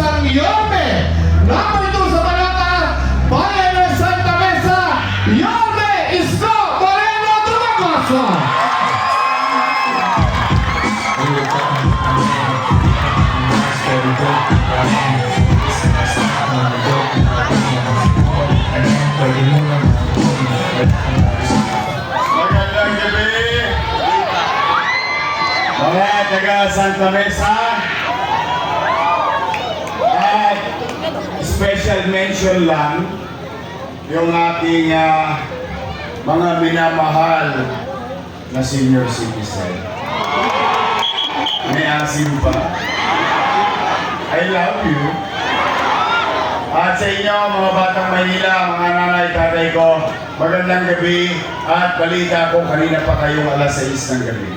Isang Yorme! Number 2 sa Balata, Bayan ng Santa Mesa, Yorme Isko Moreno Dumagoso! Magandang gabi, mga taga Santa Mesa. At special mention lang yung ating mga minamahal na senior citizen. May asim pa. I love you. At sa inyo, mga batang Maynila, mga nanay, tatay ko, magandang gabi at balita ko kanina pa kayong alas 6 ng gabi.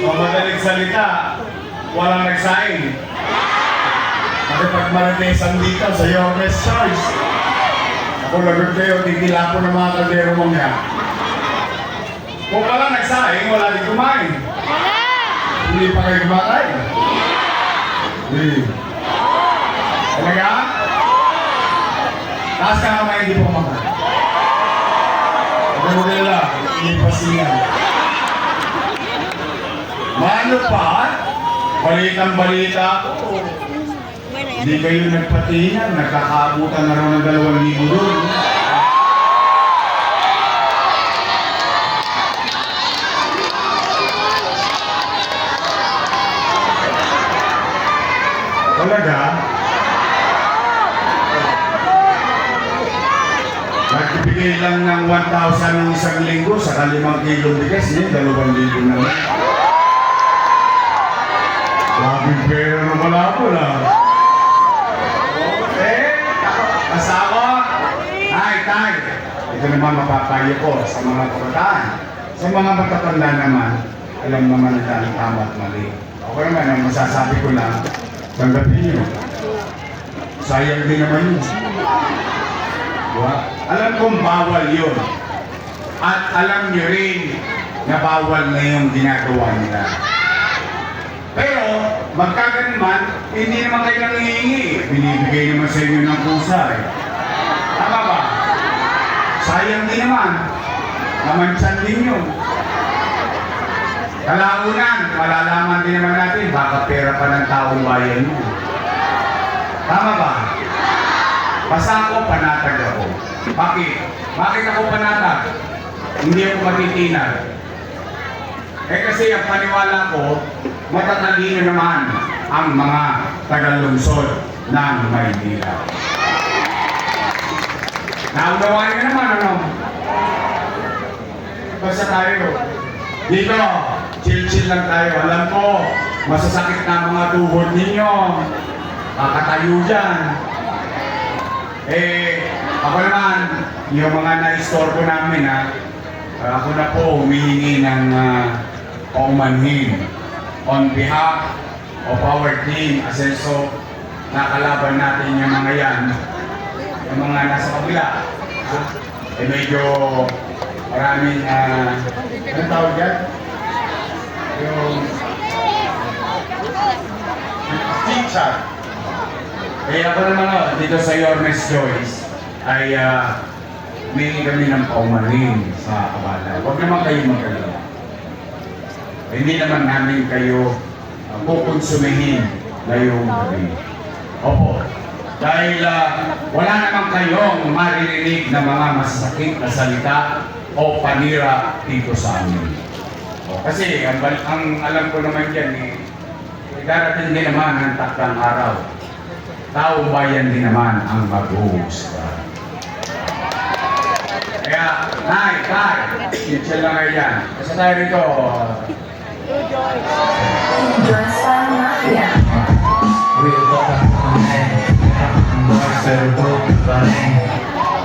So, madaling salita, walang nagsaing. Nakipagmaritesan dito sa Yormes Choice. Ako lagot kayo, tigila ko ng mga kaldero mong yan. Kung wala nagsaing, wala din kumain. Hindi pa kayo kumakain. Hindi. Talaga? Taas ka naman, hindi po kumakain. Ako mo nila, hindi pasingan. Mano pa? Balitang-balita ko. Hindi kayo nagpatingan, nagkakaabutan na raw ng 2,000 doon. Talaga? Nagbibigay lang ng 1,000 ng isang linggo, saka 5 kilong bigas, 2,000 naman. Labing pera na wala ko lang. Asawa, tay, ito naman mapapayo ko sa mga kabataan. Sa mga matatanda naman, alam naman ang tama at mali. Ako naman, ang masasabi ko lang, tanggapin niyo. Sayang din naman yun. Diba? Alam kong bawal yun. At alam niyo rin na bawal na yung ginagawa nila. Pero, magkaganon man, hindi naman kayo nangihingi. Binibigay naman sa inyo ng pusa eh. Tama ba? Sayang din naman. Namansan din yun. Kalaunan, malalaman din naman natin, baka pera pa ng taong bayan mo. Tama ba? Basta ako, panatag ako. Bakit? Bakit ako panatag? Hindi ako matitinag. Eh kasi ang paniwala ko, matatalino naman ang mga taga-lungsod ng Maynila. Naunawaan nyo naman, ano? Basta tayo. Dito, chill-chill lang tayo. Alam ko, masasakit na ang mga tuhod ninyo. Kakatayo dyan. Ako naman, yung mga na-istorbo namin, ako na po humihingi ng paumanhin on behalf of our team, Asenso, nakalaban natin yung mga yan, yung mga nasa kabila. Medyo maraming, anong tawag yan? Yung teacher. Ako naman dito sa Yormes Choice ay may kami ng paumanhin sa kabala. Huwag naman kayo mag-alala. Hindi naman namin kayo kukonsumihin ngayong gabi. Opo. Dahil wala naman kayong maririnig na mga masasakit na salita o panira dito sa amin. Kasi ang alam ko naman dyan, darating din naman ang takdang araw. Taong bayan din naman ang mag-uusga. Kaya, tay, chill lang kayo dyan. Kasi tayo rito,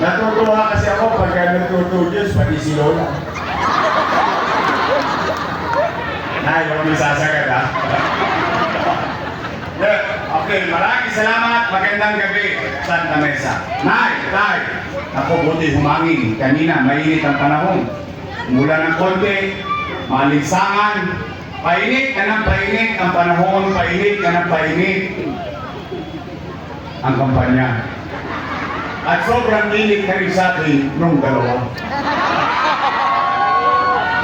natutuwa kasi ako pagka nagtutudyos, pati si Lola. Nay, huwag mo sasagad ha. Okay, maraming salamat. Magandang gabi, Santa Mesa. Nay, tay, ako buti humangin. Kanina, mainit ang panahon. Mula ng konti, malinsangan, Painit ka ng painit ang panahon, painit ka ng painit ang kampanya. At sobrang init ka rin sa akin nung dalawa.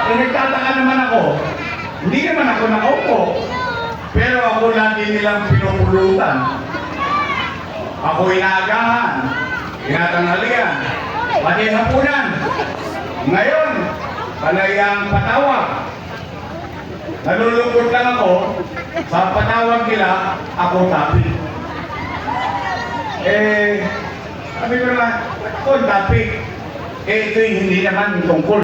Eh, nagtataka naman ako. Hindi naman ako nakaupo. Pero ako lagi nilang pinupulutan. Ako inaagahan, tinatanghalian, pati hapunan. Ngayon, palayang patawag. Nalulungkot lang ako, sa patawag nila, ako topic. Sabi ko naman, ako topic. Ito'y hindi naman tungkol